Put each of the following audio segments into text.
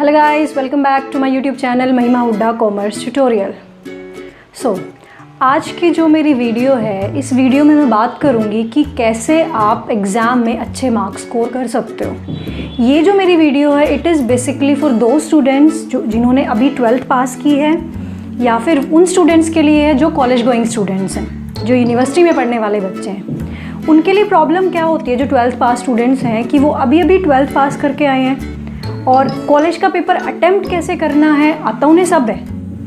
Hello guys, welcome back to my YouTube channel Mahima Hooda commerce tutorial. आज की जो मेरी वीडियो है, इस वीडियो में मैं बात करूंगी कि कैसे आप एग्ज़ाम में अच्छे मार्क्स स्कोर कर सकते हो। ये जो मेरी वीडियो है, इट इज़ बेसिकली फॉर दो स्टूडेंट्स जिन्होंने अभी 12th पास की है, या फिर उन स्टूडेंट्स के लिए है जो कॉलेज गोइंग स्टूडेंट्स हैं, जो यूनिवर्सिटी में पढ़ने वाले बच्चे हैं। उनके लिए प्रॉब्लम क्या होती है, जो 12th पास स्टूडेंट्स हैं, कि वो अभी 12th पास करके आए हैं और कॉलेज का पेपर अटेम्प्ट कैसे करना है आता उन्हें सब है,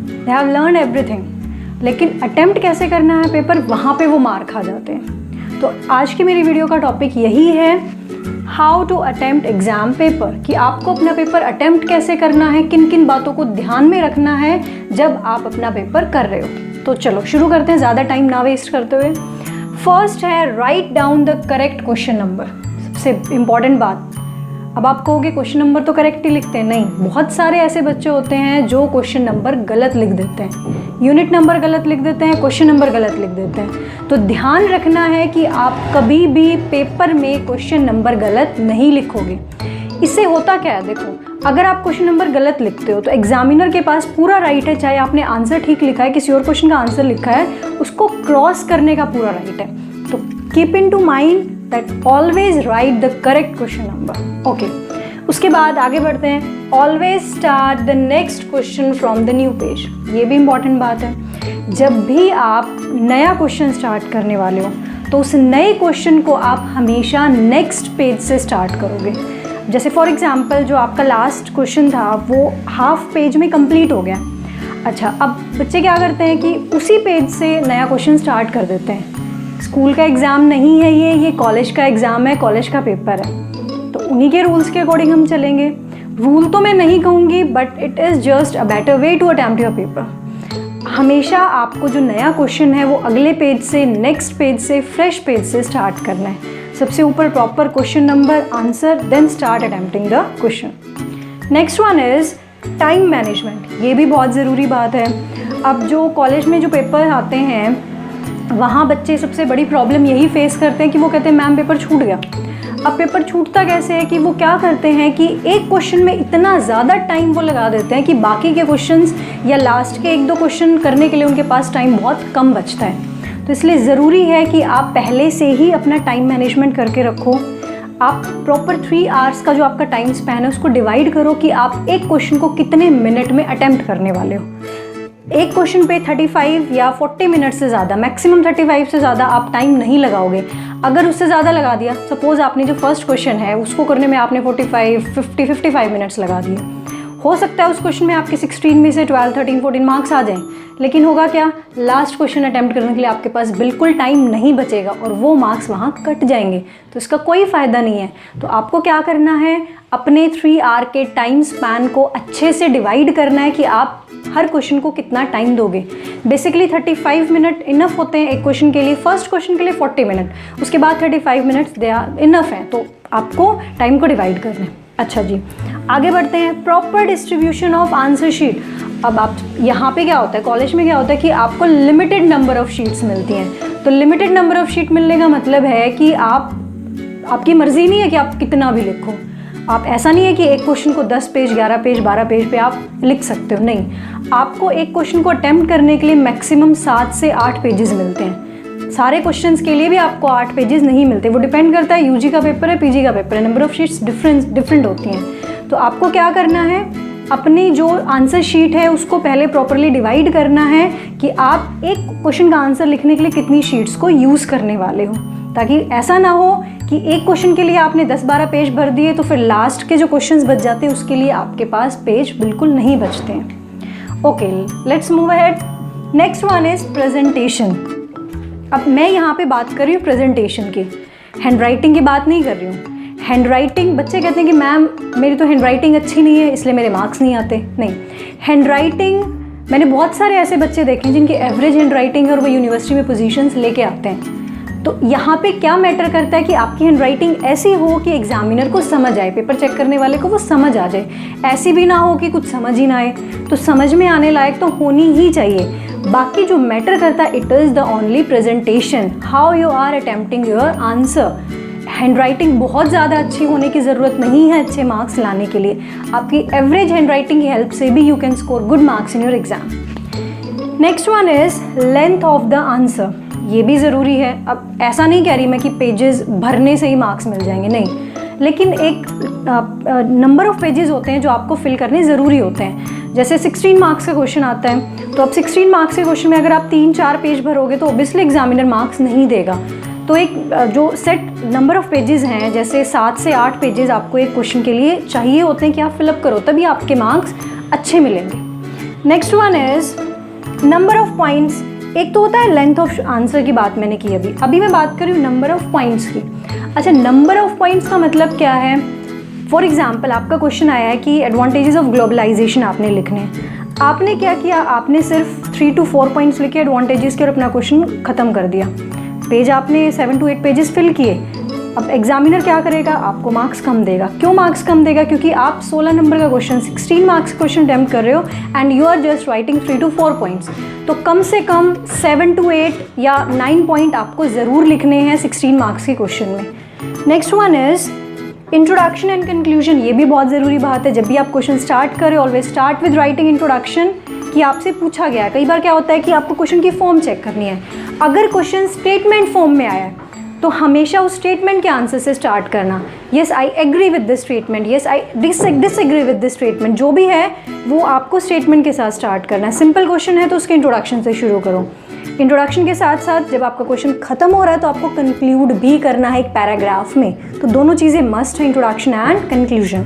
दे हैव लर्न एवरीथिंग, लेकिन अटेम्प्ट कैसे करना है पेपर, वहाँ पे वो मार खा जाते हैं। तो आज की मेरी वीडियो का टॉपिक यही है, how to attempt exam paper, कि आपको अपना पेपर अटेम्प्ट कैसे करना है, किन किन बातों को ध्यान में रखना है जब आप अपना पेपर कर रहे हो। तो चलो शुरू करते हैं, ज़्यादा टाइम ना वेस्ट करते हुए। फर्स्ट है, write down the correct question number. सबसे इम्पॉर्टेंट बात, अब आप कहोगे क्वेश्चन नंबर तो करेक्ट ही लिखते हैं, नहीं, बहुत सारे ऐसे बच्चे होते हैं जो क्वेश्चन नंबर गलत लिख देते हैं, यूनिट नंबर गलत लिख देते हैं, क्वेश्चन नंबर गलत लिख देते हैं। तो ध्यान रखना है कि आप कभी भी पेपर में क्वेश्चन नंबर गलत नहीं लिखोगे। इससे होता क्या है, देखो, अगर आप क्वेश्चन नंबर गलत लिखते हो तो एग्जामिनर के पास पूरा राइट है, चाहे आपने आंसर ठीक लिखा है, किसी और क्वेश्चन का आंसर लिखा है, उसको क्रॉस करने का पूरा राइट है। तो keep in to mind that always write the correct question number. Okay, उसके बाद आगे बढ़ते हैं। Always start the next question from the new page. ये भी इंपॉर्टेंट बात है, जब भी आप नया क्वेश्चन स्टार्ट करने वाले हो तो उस नए क्वेश्चन को आप हमेशा नेक्स्ट पेज से स्टार्ट करोगे। जैसे फॉर एग्जाम्पल, जो आपका लास्ट क्वेश्चन था वो हाफ पेज में कंप्लीट हो गया। अच्छा, अब बच्चे क्या करते हैं कि उसी पेज से नया क्वेश्चन स्टार्ट कर देते हैं। स्कूल का एग्ज़ाम नहीं है ये कॉलेज का एग्ज़ाम है, कॉलेज का पेपर है, तो उन्हीं के रूल्स के अकॉर्डिंग हम चलेंगे। रूल तो मैं नहीं कहूँगी, but it is just a better way to attempt your paper. हमेशा आपको जो नया क्वेश्चन है वो अगले पेज से, नेक्स्ट पेज से, फ्रेश पेज से स्टार्ट करना है। सबसे ऊपर proper question number, answer, then start attempting the question. Next one is time management. ये भी बहुत ज़रूरी बात है। अब जो कॉलेज में जो पेपर आते हैं, वहाँ बच्चे सबसे बड़ी प्रॉब्लम यही फेस करते हैं कि वो कहते हैं मैम पेपर छूट गया। अब पेपर छूटता कैसे है कि वो क्या करते हैं कि एक क्वेश्चन में इतना ज़्यादा टाइम वो लगा देते हैं कि बाकी के क्वेश्चंस या लास्ट के 1-2 क्वेश्चन करने के लिए उनके पास टाइम बहुत कम बचता है। तो इसलिए ज़रूरी है कि आप पहले से ही अपना टाइम मैनेजमेंट करके रखो। आप प्रॉपर 3 आवर्स का जो आपका टाइम स्पैन है उसको डिवाइड करो कि आप एक क्वेश्चन को कितने मिनट में अटेम्प्ट करने वाले हो। एक क्वेश्चन पे 35 या 40 मिनट से ज़्यादा, मैक्सिमम 35 से ज़्यादा आप टाइम नहीं लगाओगे। अगर उससे ज़्यादा लगा दिया, सपोज़ आपने जो फर्स्ट क्वेश्चन है उसको करने में आपने 45, 50, 55 मिनट्स लगा दिए, हो सकता है उस क्वेश्चन में आपके 16 में से 12, 13, 14 मार्क्स आ जाएं, लेकिन होगा क्या, लास्ट क्वेश्चन अटैम्प्ट करने के लिए आपके पास बिल्कुल टाइम नहीं बचेगा और वो मार्क्स वहाँ कट जाएंगे, तो इसका कोई फ़ायदा नहीं है। तो आपको क्या करना है, अपने 3 आवर के टाइम स्पैन को अच्छे से डिवाइड करना है कि आप हर क्वेश्चन को कितना टाइम दोगे। बेसिकली 35 मिनट इनफ होते हैं एक क्वेश्चन के लिए, फर्स्ट क्वेश्चन के लिए 40 मिनट, उसके बाद 35 मिनट्स दे आर इनफ हैं, तो आपको टाइम को डिवाइड करना है। अच्छा जी, आगे बढ़ते हैं। Proper distribution of answer sheet. अब आप यहाँ पे क्या होता है, कॉलेज में क्या होता है कि आपको लिमिटेड नंबर ऑफ शीट्स मिलती हैं। तो लिमिटेड नंबर ऑफ शीट मिलने का मतलब है कि आपकी मर्जी नहीं है कि आप कितना भी लिखो। आप ऐसा नहीं है कि एक क्वेश्चन को 10 पेज, 11 पेज, 12 पेज पे आप लिख सकते हो, नहीं, आपको एक क्वेश्चन को अटेम्प्ट करने के लिए मैक्सिमम 7 से 8 पेजेस मिलते हैं। सारे क्वेश्चंस के लिए भी आपको 8 पेजेस नहीं मिलते, वो डिपेंड करता है यूजी का पेपर है, पीजी का पेपर है, नंबर ऑफ शीट्स डिफरेंट होती हैं। तो आपको क्या करना है, अपनी जो आंसर शीट है उसको पहले प्रॉपरली डिवाइड करना है कि आप एक क्वेश्चन का आंसर लिखने के लिए कितनी शीट्स को यूज़ करने वाले हो, ताकि ऐसा ना हो कि एक क्वेश्चन के लिए आपने 10-12 पेज भर दिए तो फिर लास्ट के जो क्वेश्चंस बच जाते हैं उसके लिए आपके पास पेज बिल्कुल नहीं बचते हैं। Okay, let's move ahead. Next one is presentation. अब मैं यहाँ पे बात कर रही हूँ प्रेजेंटेशन की, हैंड राइटिंग की बात नहीं कर रही हूँ। हैंड राइटिंग, बच्चे कहते हैं कि मैम मेरी तो हैंड राइटिंग अच्छी नहीं है इसलिए मेरे मार्क्स नहीं आते। नहीं, हैंड राइटिंग, मैंने बहुत सारे ऐसे बच्चे देखे हैं जिनकी एवरेज हैंड राइटिंग है और वो यूनिवर्सिटी में पोजीशंस लेके आते हैं। तो यहाँ पे क्या मैटर करता है कि आपकी हैंड राइटिंग ऐसी हो कि एग्जामिनर को समझ आए, पेपर चेक करने वाले को वो समझ आ जाए। ऐसी भी ना हो कि कुछ समझ ही ना आए, तो समझ में आने लायक तो होनी ही चाहिए। बाकी जो मैटर करता है, it is the only presentation, how you are attempting your answer. Handwriting बहुत ज़्यादा अच्छी होने की ज़रूरत नहीं है अच्छे मार्क्स लाने के लिए। आपकी एवरेज हैंड राइटिंग की हेल्प से भी you can score good marks in your exam. Next one is length of the answer. ये भी ज़रूरी है। अब ऐसा नहीं कह रही मैं कि पेजेस भरने से ही मार्क्स मिल जाएंगे, नहीं, लेकिन एक नंबर ऑफ़ पेजेस होते हैं जो आपको फिल करने ज़रूरी होते हैं। जैसे 16 मार्क्स का क्वेश्चन आता है, तो अब 16 मार्क्स के क्वेश्चन में अगर आप 3-4 पेज भरोगे तो ऑब्वियसली एग्जामिनर मार्क्स नहीं देगा। तो एक जो सेट नंबर ऑफ़ पेजेस हैं, जैसे 7 से 8 पेजेस आपको एक क्वेश्चन के लिए चाहिए होते हैं कि आप फिलअप करो, तभी आपके मार्क्स अच्छे मिलेंगे। Next one is number of points. एक तो होता है लेंथ ऑफ आंसर की बात मैंने की अभी मैं बात कर रही हूँ नंबर ऑफ़ पॉइंट्स की। अच्छा, नंबर ऑफ़ पॉइंट्स का मतलब क्या है? फॉर एग्जाम्पल आपका क्वेश्चन आया है कि एडवांटेजेस ऑफ ग्लोबलाइजेशन आपने लिखने हैं। आपने क्या किया, आपने सिर्फ 3 to 4 पॉइंट्स लिखे एडवांटेजेस के और अपना क्वेश्चन ख़त्म कर दिया। पेज आपने 7 to 8 पेजेस फिल किए। अब एग्जामिनर क्या करेगा, आपको मार्क्स कम देगा। क्यों मार्क्स कम देगा? क्योंकि आप 16 नंबर का क्वेश्चन 16 मार्क्स का क्वेश्चन अटेम्प्ट कर रहे हो and you are just writing 3 to 4 points. तो कम से कम 7 to 8 या 9 पॉइंट आपको ज़रूर लिखने हैं 16 मार्क्स के क्वेश्चन में। Next one is introduction and conclusion. ये भी बहुत ज़रूरी बात है। जब भी आप क्वेश्चन स्टार्ट करें, always start with writing introduction कि आपसे पूछा गया है। कई बार क्या होता है कि आपको क्वेश्चन की फॉर्म चेक करनी है। अगर क्वेश्चन स्टेटमेंट फॉर्म में आया है तो हमेशा उस स्टेटमेंट के आंसर से स्टार्ट करना। Yes I agree with this statement, yes I disagree with this statement, जो भी है वो आपको स्टेटमेंट के साथ स्टार्ट करना है। सिंपल क्वेश्चन है तो उसके इंट्रोडक्शन से शुरू करो। इंट्रोडक्शन के साथ साथ जब आपका क्वेश्चन खत्म हो रहा है तो आपको कंक्लूड भी करना है एक पैराग्राफ में। तो दोनों चीज़ें मस्ट है, introduction and conclusion.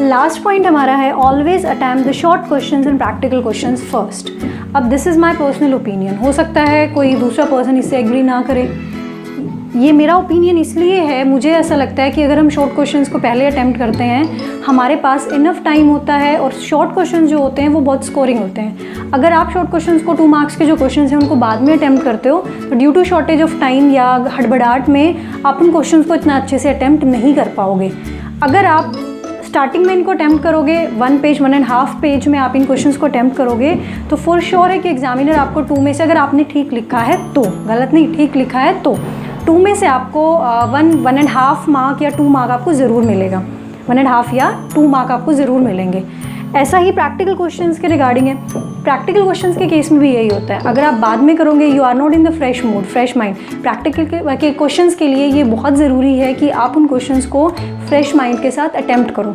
Last point हमारा है always attempt the short questions and practical questions first. अब this is my personal opinion, हो सकता है कोई दूसरा पर्सन इससे एग्री ना करे। ये मेरा ओपिनियन इसलिए है, मुझे ऐसा लगता है कि अगर हम शॉर्ट क्वेश्चंस को पहले अटेम्प्ट करते हैं हमारे पास इनफ टाइम होता है और शॉर्ट क्वेश्चंस जो होते हैं वो बहुत स्कोरिंग होते हैं। अगर आप शॉर्ट क्वेश्चंस को 2 मार्क्स के जो क्वेश्चंस हैं उनको बाद में अटेम्प्ट करते हो तो due to shortage of time या हड़बड़ाहट में आप उन क्वेश्चंस को इतना अच्छे से अटेम्प्ट नहीं कर पाओगे। अगर आप स्टार्टिंग में इनको अटेम्प्ट करोगे 1 पेज 1.5 पेज में आप इन क्वेश्चंस को अटेम्प्ट करोगे तो फॉर श्योर है कि एग्जामिनर आपको 2 में से, अगर आपने ठीक लिखा है तो, गलत नहीं, ठीक लिखा है तो 2 में से आपको 1.5 मार्क या 2 मार्क आपको ज़रूर मिलेगा। 1.5 या 2 मार्क आपको ज़रूर मिलेंगे। ऐसा ही प्रैक्टिकल क्वेश्चंस के रिगार्डिंग है। प्रैक्टिकल क्वेश्चंस के केस में भी यही होता है। अगर आप बाद में करोगे, you are not in the fresh mood, fresh mind. Practical के क्वेश्चंस के लिए ये बहुत ज़रूरी है कि आप उन क्वेश्चंस को फ्रेश माइंड के साथ अटेम्प्ट करो।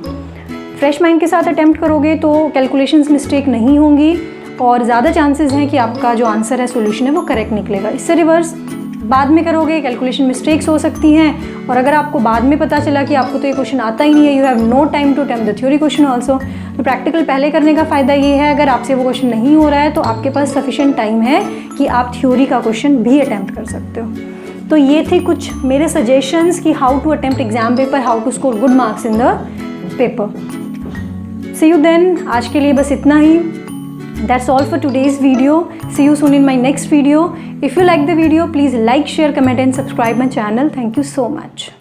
फ्रेश माइंड के साथ अटेम्प्ट करोगे तो कैलकुलेशंस मिस्टेक नहीं होंगी और ज़्यादा चांसेस हैं कि आपका जो आंसर है, सोल्यूशन है, वो करेक्ट निकलेगा। इससे रिवर्स बाद में करोगे कैलकुलेशन मिस्टेक्स हो सकती हैं और अगर आपको बाद में पता चला कि आपको तो ये क्वेश्चन आता ही नहीं है, you have no time to attempt the theory question also. तो प्रैक्टिकल पहले करने का फ़ायदा ये है, अगर आपसे वो क्वेश्चन नहीं हो रहा है तो आपके पास सफिशिएंट टाइम है कि आप थ्योरी का क्वेश्चन भी अटेम्प्ट कर सकते हो। तो ये थे कुछ मेरे सजेशंस कि how to attempt exam paper, how to score good marks in the paper. See you then, आज के लिए बस इतना ही। That's all for today's video. See you soon in my next video. If you like the video, please like, share, comment and subscribe my channel. Thank you so much.